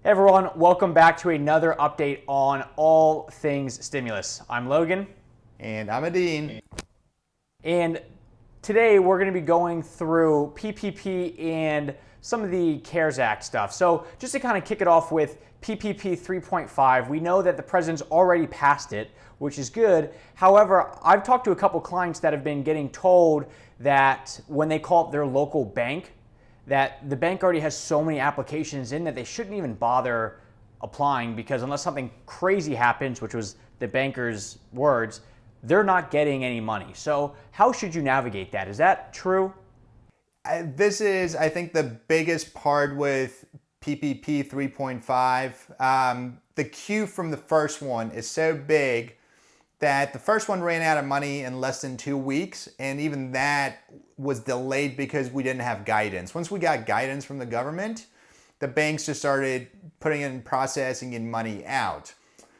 Hey everyone, welcome back to another update on all things stimulus. I'm Logan. And I'm Edin. And today we're going to be going through PPP and some of the CARES Act stuff. So just to kind of kick it off with PPP 3.5, we know that the president's already passed it, which is good. However, I've talked to a couple clients that have been getting told that when they call up their local bank, that the bank already has so many applications in that they shouldn't even bother applying, because unless something crazy happens, which was the banker's words, they're not getting any money. So how should you navigate that? Is that true? This is, I think, the biggest part with PPP 3.5. The queue from the first one is so big that the first one ran out of money in less than 2 weeks, and even that was delayed because we didn't have guidance. Once we got guidance from the government, the banks just started putting in processing and money out.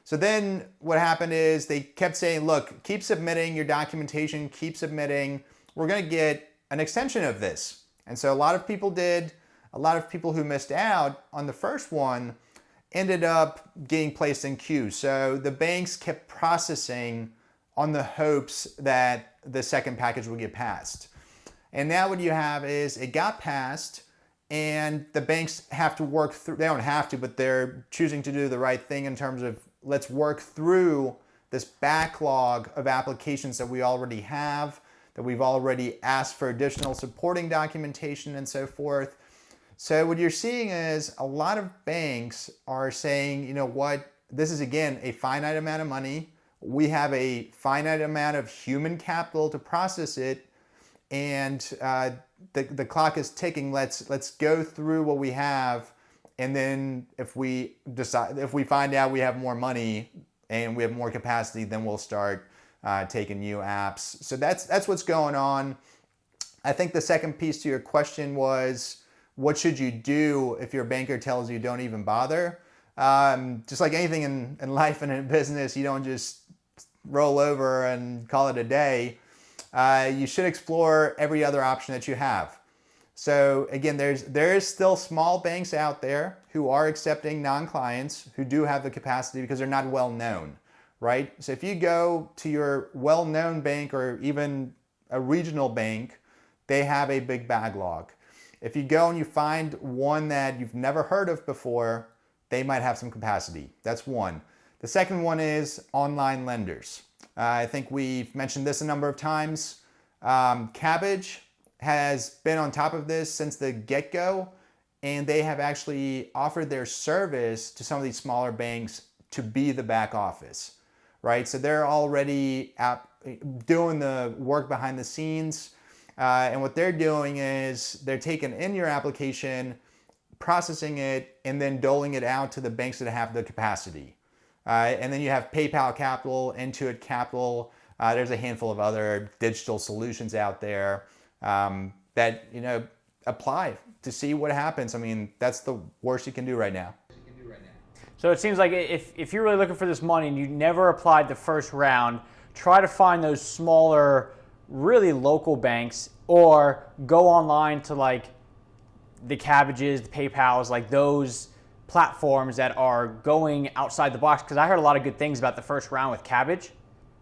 So then what happened is they kept saying, look, keep submitting your documentation, keep submitting. We're going to get an extension of this. And so a lot of people did. A lot of people who missed out on the first one ended up getting placed in queue. So the banks kept processing on the hopes that the second package would get passed. And now what you have is it got passed, and the banks have to work through, they don't have to, but they're choosing to do the right thing in terms of let's work through this backlog of applications that we already have, that we've already asked for additional supporting documentation and so forth. So what you're seeing is a lot of banks are saying, you know what, this is again a finite amount of money. We have a finite amount of human capital to process it, and the clock is ticking. Let's go through what we have, and then if we find out we have more money and we have more capacity, then we'll start taking new apps. So that's what's going on. I think the second piece to your question was, what should you do if your banker tells you don't even bother? Just like anything in life and in business, you don't just roll over and call it a day. You should explore every other option that you have. So again, there is still small banks out there who are accepting non-clients who do have the capacity because they're not well known, right? So if you go to your well-known bank or even a regional bank, they have a big backlog. If you go and you find one that you've never heard of before, they might have some capacity. That's one. The second one is online lenders. I think we've mentioned this a number of times. Cabbage has been on top of this since the get-go, and they have actually offered their service to some of these smaller banks to be the back office, right? So they're already doing the work behind the scenes. And what they're doing is they're taking in your application, processing it, and then doling it out to the banks that have the capacity. And then you have PayPal Capital, Intuit Capital. There's a handful of other digital solutions out there that apply to see what happens. I mean, that's the worst you can do right now. So it seems like if you're really looking for this money and you never applied the first round, try to find those smaller, really local banks, or go online to like the Cabbages, the PayPals, like those platforms that are going outside the box, because I heard a lot of good things about the first round with Cabbage.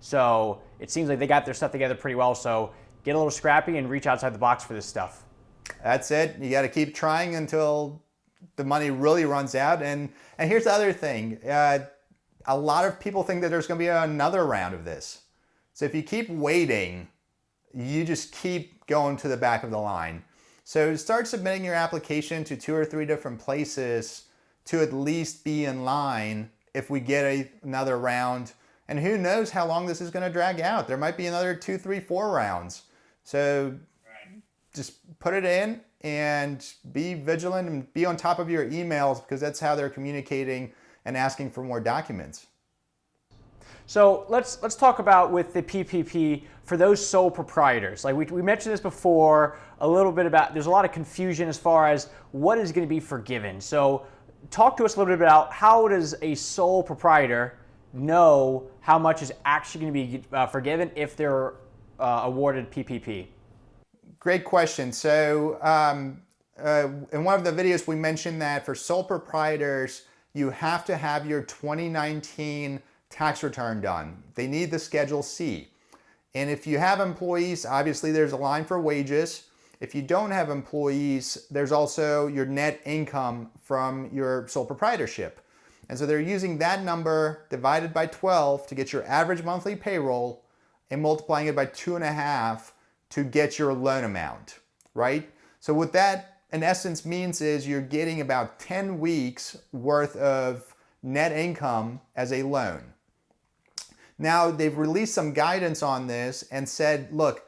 So it seems like they got their stuff together pretty well. So get a little scrappy and reach outside the box for this stuff. That's it. You got to keep trying until the money really runs out. And here's the other thing. A lot of people think that there's going to be another round of this. So if you keep waiting, you just keep going to the back of the line. So start submitting your application to 2 or 3 different places to at least be in line if we get another round. And who knows how long this is going to drag out. There might be another 2, 3, 4 rounds. So just put it in and be vigilant and be on top of your emails, because that's how they're communicating and asking for more documents. So let's talk about with the PPP for those sole proprietors. Like we mentioned this before a little bit about, there's a lot of confusion as far as what is going to be forgiven. So talk to us a little bit about how does a sole proprietor know how much is actually going to be forgiven if they're awarded PPP? Great question. So in one of the videos we mentioned that for sole proprietors, you have to have your 2019 tax return done. They need the Schedule C. And if you have employees, obviously there's a line for wages. If you don't have employees, there's also your net income from your sole proprietorship. And so they're using that number divided by 12 to get your average monthly payroll and multiplying it by 2.5 to get your loan amount, right? So what that in essence means is you're getting about 10 weeks worth of net income as a loan. Now they've released some guidance on this and said, look,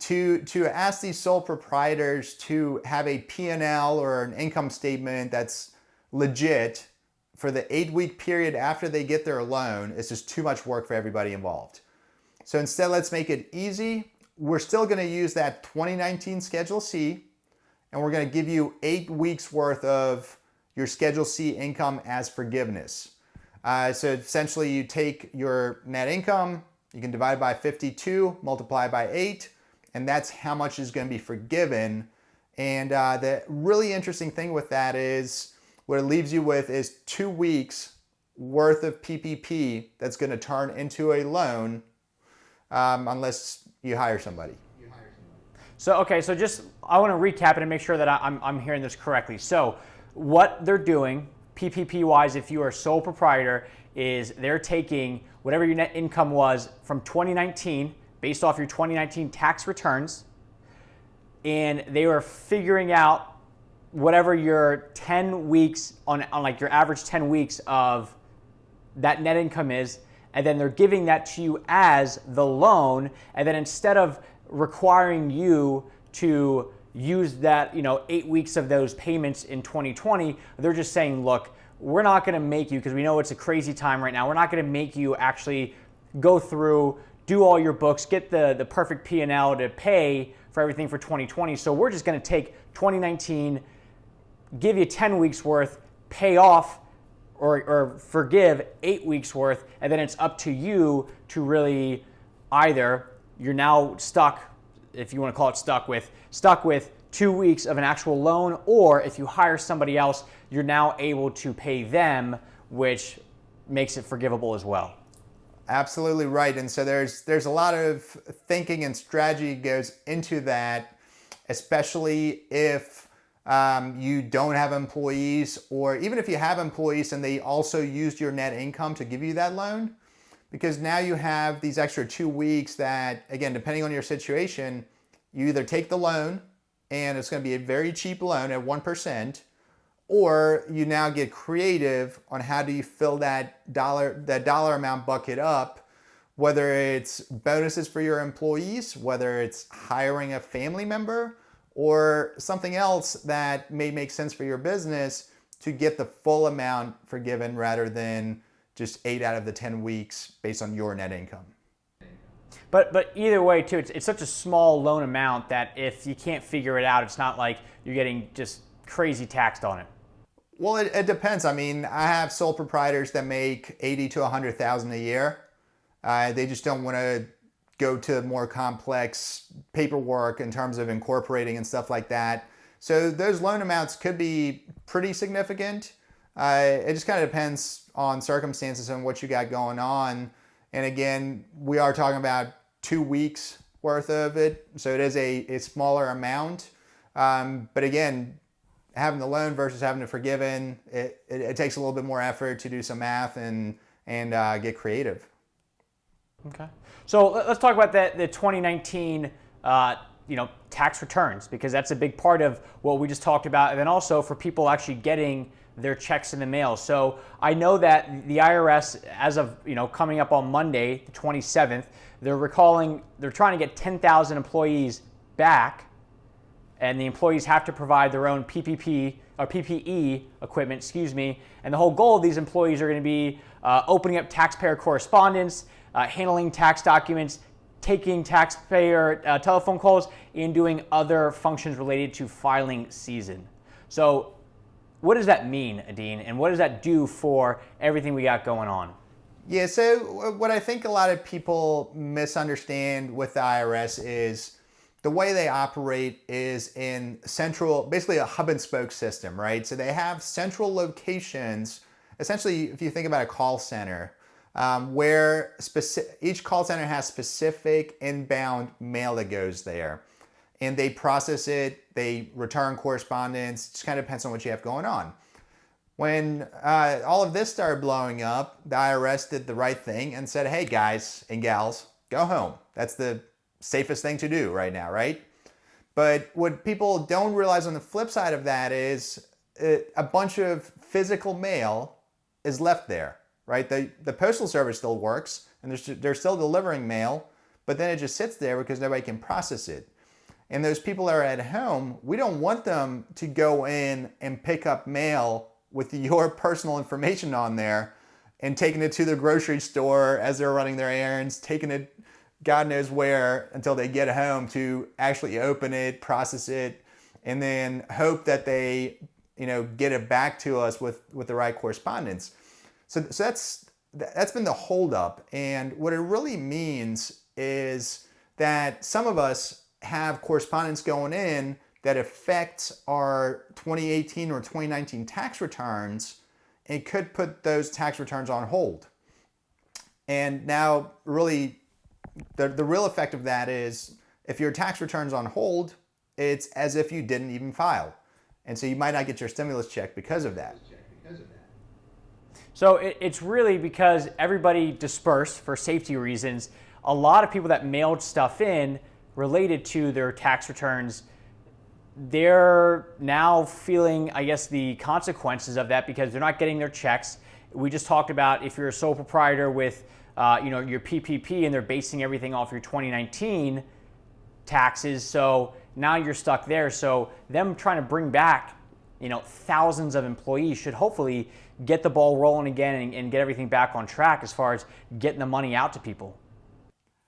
to ask these sole proprietors to have a P&L or an income statement that's legit for the 8-week period after they get their loan is just too much work for everybody involved. So instead, let's make it easy. We're still going to use that 2019 Schedule C, and we're going to give you 8 weeks worth of your Schedule C income as forgiveness. So essentially, you take your net income, you can divide by 52, multiply by 8, and that's how much is going to be forgiven. And the really interesting thing with that is what it leaves you with is 2 weeks worth of PPP that's going to turn into a loan unless you hire somebody. So, okay, so just, I want to recap it and make sure that I'm hearing this correctly. So what they're doing, PPP-wise, if you are a sole proprietor, is they're taking whatever your net income was from 2019, based off your 2019 tax returns, and they were figuring out whatever your 10 weeks, on like your average 10 weeks of that net income is, and then they're giving that to you as the loan, and then instead of requiring you to use that, 8 weeks of those payments in 2020, they're just saying, look, we're not going to make you, because we know it's a crazy time right now, we're not going to make you actually go through, do all your books, get the perfect P&L to pay for everything for 2020. So we're just going to take 2019, give you 10 weeks worth, pay off or forgive 8 weeks worth, and then it's up to you to really either you're now stuck, if you want to call it stuck with 2 weeks of an actual loan, or if you hire somebody else, you're now able to pay them, which makes it forgivable as well. Absolutely right. And so there's a lot of thinking and strategy goes into that, especially if you don't have employees, or even if you have employees and they also used your net income to give you that loan, because now you have these extra 2 weeks that, again, depending on your situation, you either take the loan and it's going to be a very cheap loan at 1%, or you now get creative on how do you fill that dollar amount bucket up, whether it's bonuses for your employees, whether it's hiring a family member, or something else that may make sense for your business to get the full amount forgiven rather than just 8 out of the 10 weeks based on your net income. But either way, too, it's such a small loan amount that if you can't figure it out, it's not like you're getting just crazy taxed on it. Well, it depends. I mean, I have sole proprietors that make $80,000 to $100,000 a year. They just don't want to go to more complex paperwork in terms of incorporating and stuff like that. So those loan amounts could be pretty significant. It just kind of depends on circumstances and what you got going on. And again, we are talking about 2 weeks worth of it. So it is a smaller amount. But again, having the loan versus having it forgiven, it takes a little bit more effort to do some math and get creative. Okay. So let's talk about the 2019 tax returns, because that's a big part of what we just talked about, and then also for people actually getting their checks in the mail. So I know that the IRS, as of coming up on Monday, the 27th, they're trying to get 10,000 employees back, and the employees have to provide their own PPP or PPE equipment, and the whole goal of these employees are going to be opening up taxpayer correspondence, handling tax documents, taking taxpayer telephone calls, and doing other functions related to filing season. So what does that mean, Edin, and what does that do for everything we got going on? Yeah, so what I think a lot of people misunderstand with the IRS is the way they operate is in central, basically a hub and spoke system, right? So they have central locations, essentially, if you think about a call center, where each call center has specific inbound mail that goes there. And they process it, they return correspondence, it just kind of depends on what you have going on. When all of this started blowing up, the IRS did the right thing and said, hey guys and gals, go home. That's the safest thing to do right now, right? But what people don't realize on the flip side of that is a bunch of physical mail is left there, right? The Postal Service still works and they're still delivering mail, but then it just sits there because nobody can process it. And those people that are at home, we don't want them to go in and pick up mail with your personal information on there and taking it to the grocery store as they're running their errands, taking it God knows where until they get home to actually open it, process it, and then hope that they, get it back to us with the right correspondence. So that's been the holdup. And what it really means is that some of us have correspondence going in that affects our 2018 or 2019 tax returns and could put those tax returns on hold. And now really the real effect of that is if your tax return's on hold, it's as if you didn't even file. And so you might not get your stimulus check because of that. So it's really because everybody dispersed for safety reasons. A lot of people that mailed stuff in related to their tax returns, they're now feeling, I guess, the consequences of that because they're not getting their checks. We just talked about if you're a sole proprietor with your PPP and they're basing everything off your 2019 taxes. So now you're stuck there. So them trying to bring back, thousands of employees should hopefully get the ball rolling again and get everything back on track as far as getting the money out to people.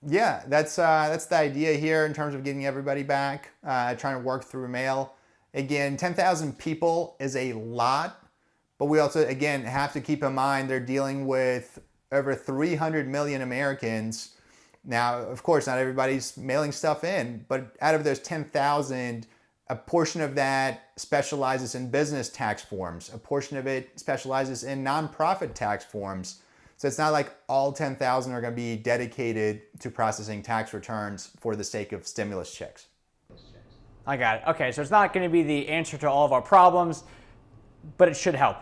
Yeah, that's the idea here in terms of getting everybody back, trying to work through mail. Again, 10,000 people is a lot, but we also, again, have to keep in mind they're dealing with over 300 million Americans. Now, of course, not everybody's mailing stuff in, but out of those 10,000, a portion of that specializes in business tax forms. A portion of it specializes in nonprofit tax forms. So it's not like all 10,000 are going to be dedicated to processing tax returns for the sake of stimulus checks. I got it. Okay, so it's not going to be the answer to all of our problems, but it should help.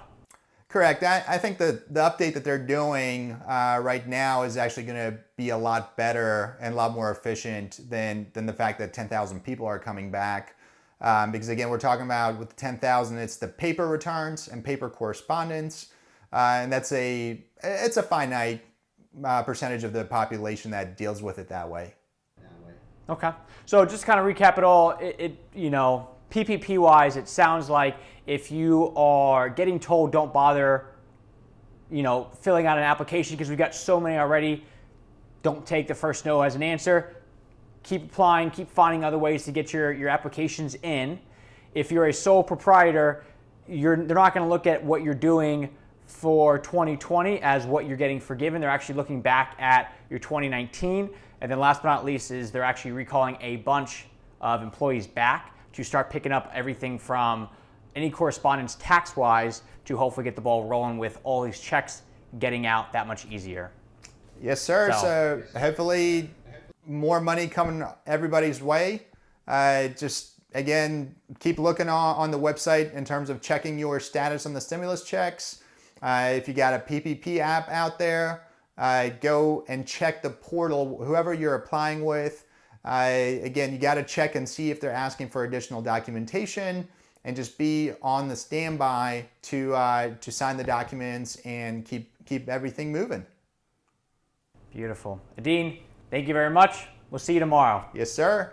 Correct. I think the update that they're doing right now is actually going to be a lot better and a lot more efficient than the fact that 10,000 people are coming back. Because again, we're talking about with the 10,000, it's the paper returns and paper correspondence. And it's a finite percentage of the population that deals with it that way. Okay. So just to kind of recap it all, PPP wise, it sounds like if you are getting told don't bother, filling out an application because we've got so many already, don't take the first no as an answer. Keep applying, keep finding other ways to get your applications in. If you're a sole proprietor, they're not going to look at what you're doing for 2020 as what you're getting forgiven. They're actually looking back at your 2019. And then last but not least is they're actually recalling a bunch of employees back to start picking up everything from any correspondence tax-wise to hopefully get the ball rolling with all these checks getting out that much easier. Yes, sir. So hopefully more money coming everybody's way. Just, again, keep looking on the website in terms of checking your status on the stimulus checks. If you got a PPP app out there, go and check the portal, whoever you're applying with. Again, you got to check and see if they're asking for additional documentation and just be on the standby to sign the documents and keep everything moving. Beautiful. Edin, thank you very much. We'll see you tomorrow. Yes, sir.